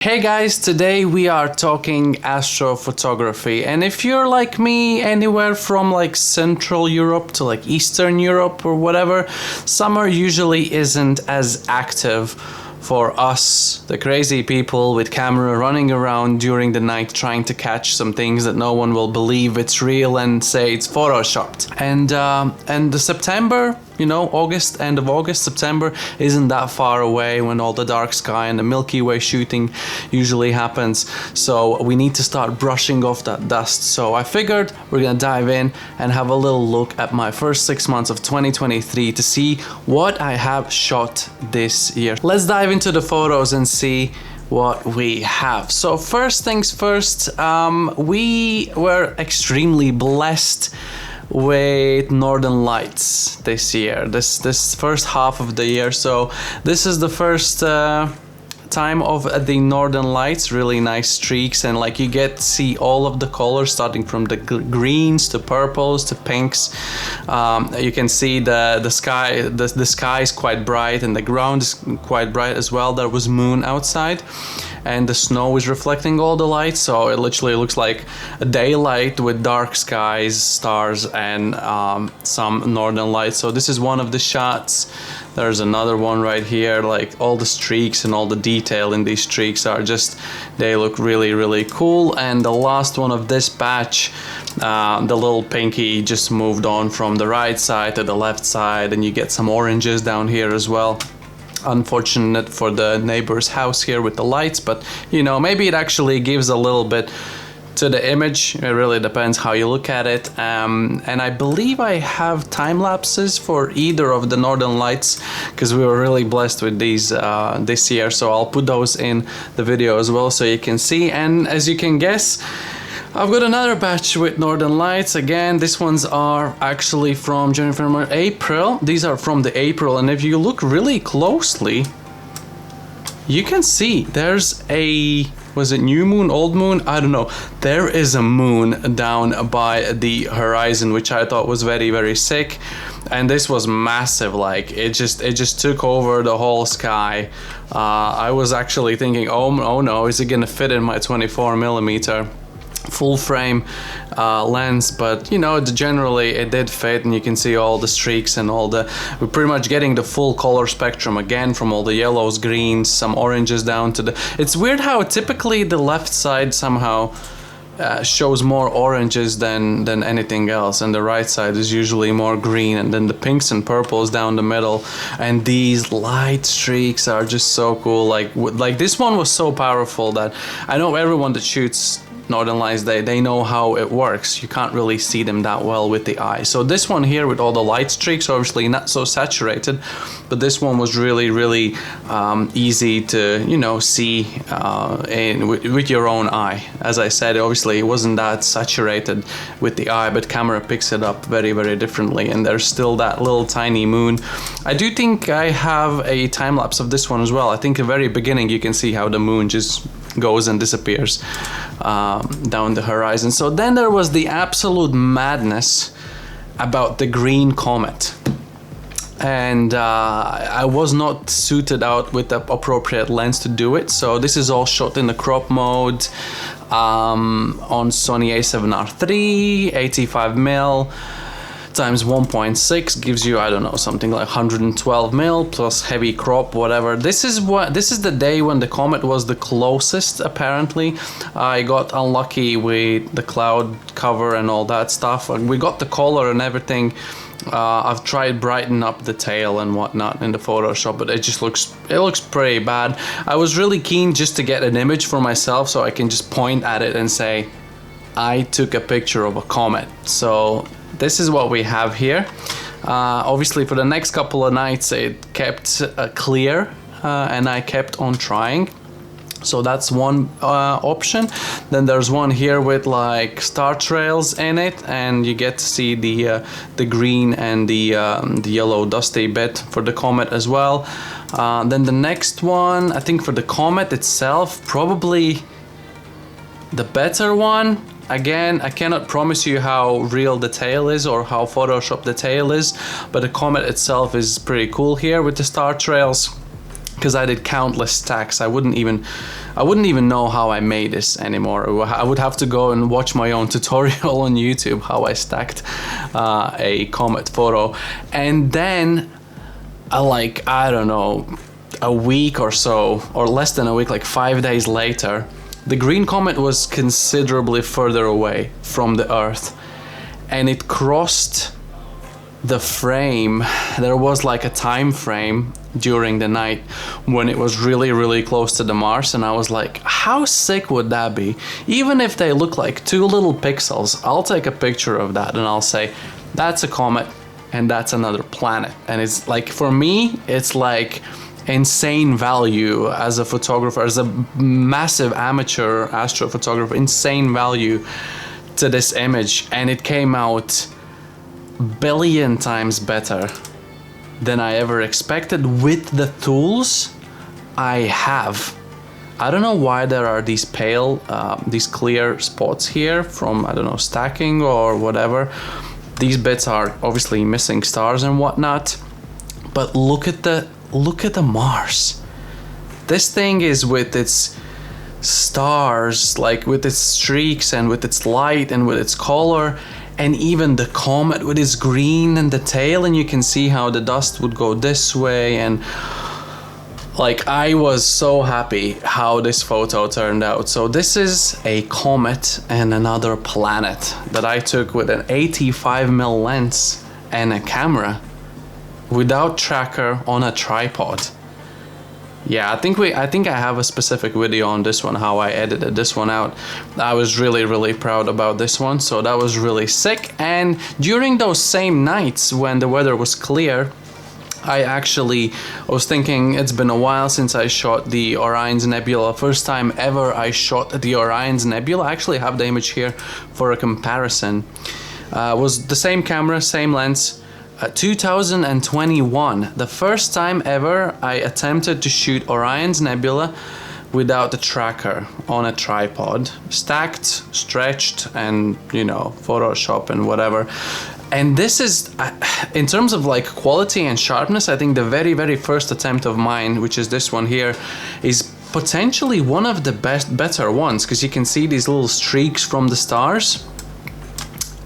Hey guys, today we are talking astrophotography, and if you're like me, anywhere from like Central Europe to like Eastern Europe or whatever, summer usually isn't as active for us, the crazy people with camera running around during the night trying to catch some things that no one will believe it's real and say it's photoshopped. And the September, you know, August, end of August, September isn't that far away when all the dark sky and the Milky Way shooting usually happens. So we need to start brushing off that dust. So I figured we're gonna dive in and have a little look at my first 6 months of 2023 to see what I have shot this year. Let's dive into the photos and see what we have. So first things first, we were extremely blessed with northern lights this year, this first half of the year. So this is the first time of the northern lights, really nice streaks, and like you get to see all of the colors starting from the greens to purples to pinks. You can see the sky is quite bright and the ground is quite bright as well. There was moon outside and the snow is reflecting all the light, so it literally looks like a daylight with dark skies, stars, and some northern lights. So this is one of the shots. There's another one right here. Like all the streaks and all the detail in these streaks are just, they look really cool. And the last one of this batch, the little pinky just moved on from the right side to the left side, and you get some oranges down here as well. Unfortunate for the neighbor's house here with the lights, but you know, maybe it actually gives a little bit to the image. It really depends how you look at it. And I believe I have time lapses for either of the northern lights because we were really blessed with these this year, so I'll put those in the video as well so you can see. And as you can guess, I've got another batch with northern lights. Again, these ones are actually from January, February, April. These are from the April, and if you look really closely, you can see there's a, was it new moon, old moon? I don't know. There is a moon down by the horizon, which I thought was very sick. And this was massive, like it just took over the whole sky. I was actually thinking, oh no, is it gonna fit in my 24mm full frame lens? But you know, generally it did fit, and you can see all the streaks and all the, we're pretty much getting the full color spectrum again, from all the yellows, greens, some oranges down to the, it's weird how typically the left side somehow shows more oranges than anything else, and the right side is usually more green, and then the pinks and purples down the middle. And these light streaks are just so cool. Like this one was so powerful that I know everyone that shoots northern lights, they know how it works. You can't really see them that well with the eye. So this one here with all the light streaks, obviously not so saturated, but this one was really easy to, you know, see with your own eye. As I said, obviously it wasn't that saturated with the eye, but camera picks it up very differently, and there's still that little tiny moon. I do think I have a time lapse of this one as well. I think at the very beginning you can see how the moon just goes and disappears down the horizon. So then there was the absolute madness about the green comet, and I was not suited out with the appropriate lens to do it. So this is all shot in the crop mode on Sony a7R III 85mm times 1.6 gives you, I don't know, something like 112mm plus heavy crop, whatever. This is the day when the comet was the closest. Apparently I got unlucky with the cloud cover and all that stuff. We got the color and everything. I've tried brighten up the tail and whatnot in the Photoshop, but it just looks pretty bad. I was really keen just to get an image for myself so I can just point at it and say I took a picture of a comet. So this is what we have here. Obviously for the next couple of nights it kept clear, and I kept on trying. So that's one option. Then there's one here with like star trails in it, and you get to see the green and the yellow dusty bit for the comet as well. Then the next one, I think for the comet itself, probably the better one. Again, I cannot promise you how real the tail is or how Photoshop the tail is, but the comet itself is pretty cool here with the star trails. because I did countless stacks. I wouldn't even know how I made this anymore. I would have to go and watch my own tutorial on YouTube how I stacked a comet photo. And then like, I don't know, a week or so, or less than a week, like 5 days later, the green comet was considerably further away from the Earth, and it crossed the frame. There was like a time frame during the night when it was really, really close to the Mars, and I was like, how sick would that be? Even if they look like 2 little pixels, I'll take a picture of that and I'll say, that's a comet and that's another planet. And it's like, for me, it's like insane value as a photographer, as a massive amateur astrophotographer, insane value to this image, and it came out billion times better than I ever expected with the tools I have. I don't know why there are these pale, these clear spots here from, I don't know, stacking or whatever. These bits are obviously missing stars and whatnot, but look at the Mars. This thing is with its stars, like with its streaks and with its light and with its color, and even the comet with its green and the tail, and you can see how the dust would go this way. And like, I was so happy how this photo turned out. So this is a comet and another planet that I took with an 85mm lens and a camera without tracker on a tripod. Yeah, I think I have a specific video on this one, how I edited this one out. I was really, really proud about this one, so that was really sick. And during those same nights when the weather was clear, I was thinking, it's been a while since I shot the Orion's Nebula. First time ever I shot the Orion's Nebula. I actually have the image here for a comparison. Was the same camera, same lens. 2021, the first time ever I attempted to shoot Orion's Nebula without a tracker on a tripod, stacked, stretched, and, you know, Photoshop and whatever. And this is, in terms of like quality and sharpness, I think the very, very first attempt of mine, which is this one here, is potentially one of the better ones, because you can see these little streaks from the stars.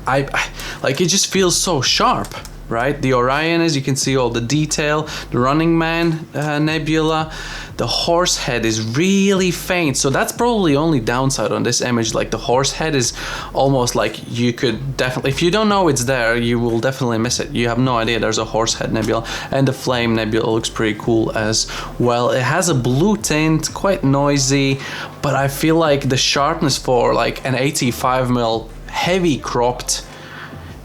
Like, it just feels so sharp. Right, the Orion, as you can see, all the detail, the Running Man nebula, the horse head is really faint, so that's probably the only downside on this image. Like, the horse head is almost like you could definitely, if you don't know it's there, you will definitely miss it. You have no idea there's a horse head nebula. And the Flame nebula looks pretty cool as well. It has a blue tint, quite noisy, but I feel like the sharpness for like an 85mm heavy cropped,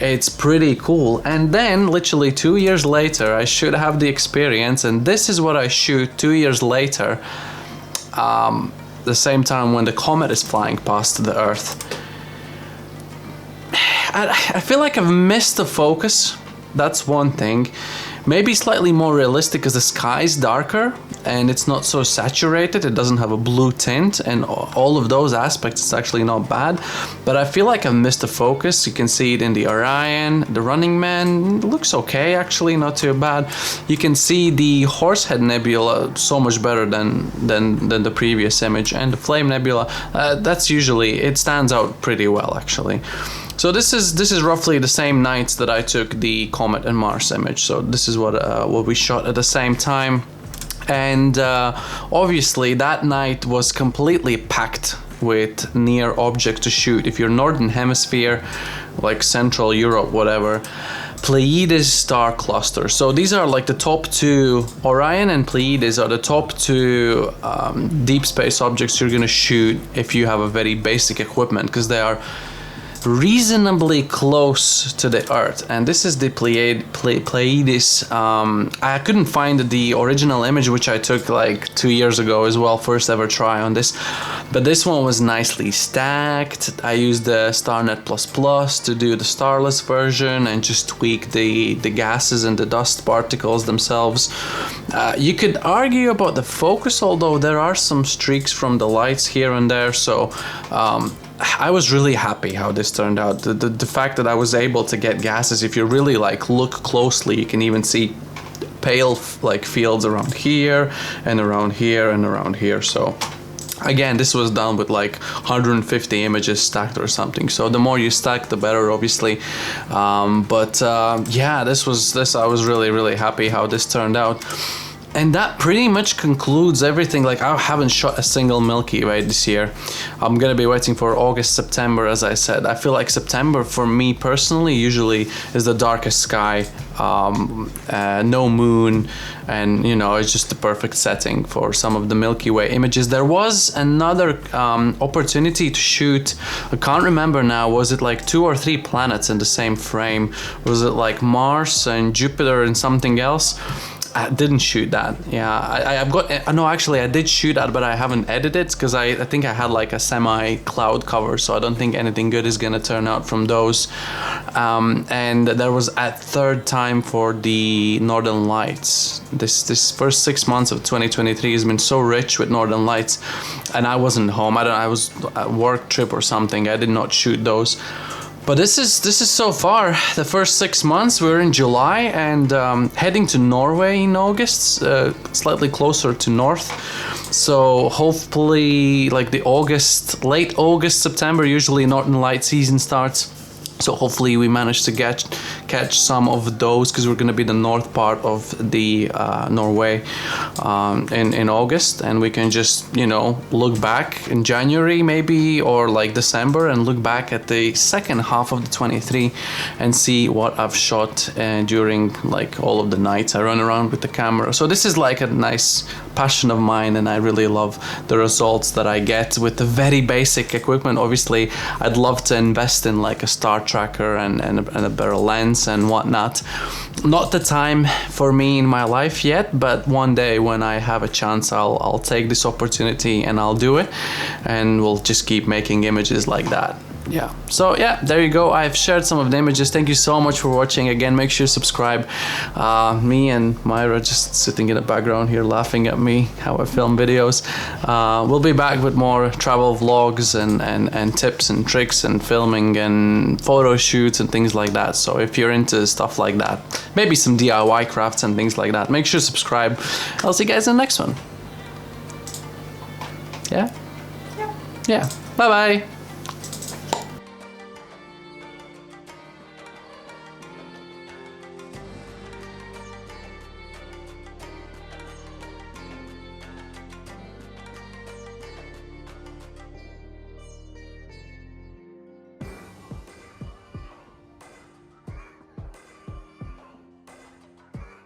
it's pretty cool. And then literally 2 years later, I should have the experience, and this is what I shoot 2 years later, the same time when the comet is flying past the Earth. I feel like I've missed the focus. That's one thing. Maybe slightly more realistic because the sky is darker and it's not so saturated. It doesn't have a blue tint, and all of those aspects, it's actually not bad. But I feel like I've missed the focus. You can see it in the Orion. The Running Man looks okay, actually, not too bad. You can see the Horsehead Nebula so much better than the previous image, and the Flame Nebula, that's usually, it stands out pretty well, actually. So this is roughly the same nights that I took the Comet and Mars image. So this is what we shot at the same time, and obviously that night was completely packed with near objects to shoot. If you're Northern Hemisphere, like Central Europe, whatever, Pleiades star cluster. So these are like the top two. Orion and Pleiades are the top two deep space objects you're gonna shoot if you have a very basic equipment, because they are reasonably close to the Earth. And this is the Pleiades. I couldn't find the original image, which I took like 2 years ago as well, first ever try on this, but this one was nicely stacked. I used the StarNet++ to do the starless version and just tweak the gases and the dust particles themselves. You could argue about the focus, although there are some streaks from the lights here and there, so I was really happy how this turned out. The fact that I was able to get gases, if you really like look closely, you can even see pale like fields around here and around here and around here. So again, this was done with like 150 images stacked or something. So the more you stack, the better, obviously. Yeah, I was really happy how this turned out. And that pretty much concludes everything. Like, I haven't shot a single Milky Way this year. I'm gonna be waiting for August, September, as I said. I feel like September for me personally usually is the darkest sky, no moon, and you know, it's just the perfect setting for some of the Milky Way images. There was another opportunity to shoot, I can't remember now, was it like 2 or 3 planets in the same frame? Was it like Mars and Jupiter and something else? I didn't shoot that. Yeah, no, actually I did shoot that, but I haven't edited it because I think I had like a semi cloud cover, so I don't think anything good is gonna turn out from those. And there was a third time for the Northern Lights. This first 6 months of 2023 has been so rich with Northern Lights, and I wasn't home. I was at work trip or something. I did not shoot those. But this is so far the first 6 months. We're in July and heading to Norway in August, slightly closer to north. So hopefully, like the late August, September, usually Northern Light season starts. So hopefully we manage to catch some of those, because we're going to be the north part of the Norway in August, and we can just, you know, look back in January maybe, or like December, and look back at the second half of the 23 and see what I've shot during like all of the nights I run around with the camera. So this is like a nice passion of mine, and I really love the results that I get with the very basic equipment. Obviously I'd love to invest in like a star tracker and a better lens and whatnot. Not the time for me in my life yet, but one day when I have a chance, I'll take this opportunity and I'll do it, and we'll just keep making images like that. Yeah, so yeah, there you go. I've shared some of the images. Thank you so much for watching. Again, make sure you subscribe. Me and Ma&Ri just sitting in the background here laughing at me how I film videos. We'll be back with more travel vlogs and tips and tricks and filming and photo shoots and things like that. So if you're into stuff like that, maybe some DIY crafts and things like that, make sure to subscribe. I'll see you guys in the next one. Yeah? Yeah. Bye-bye.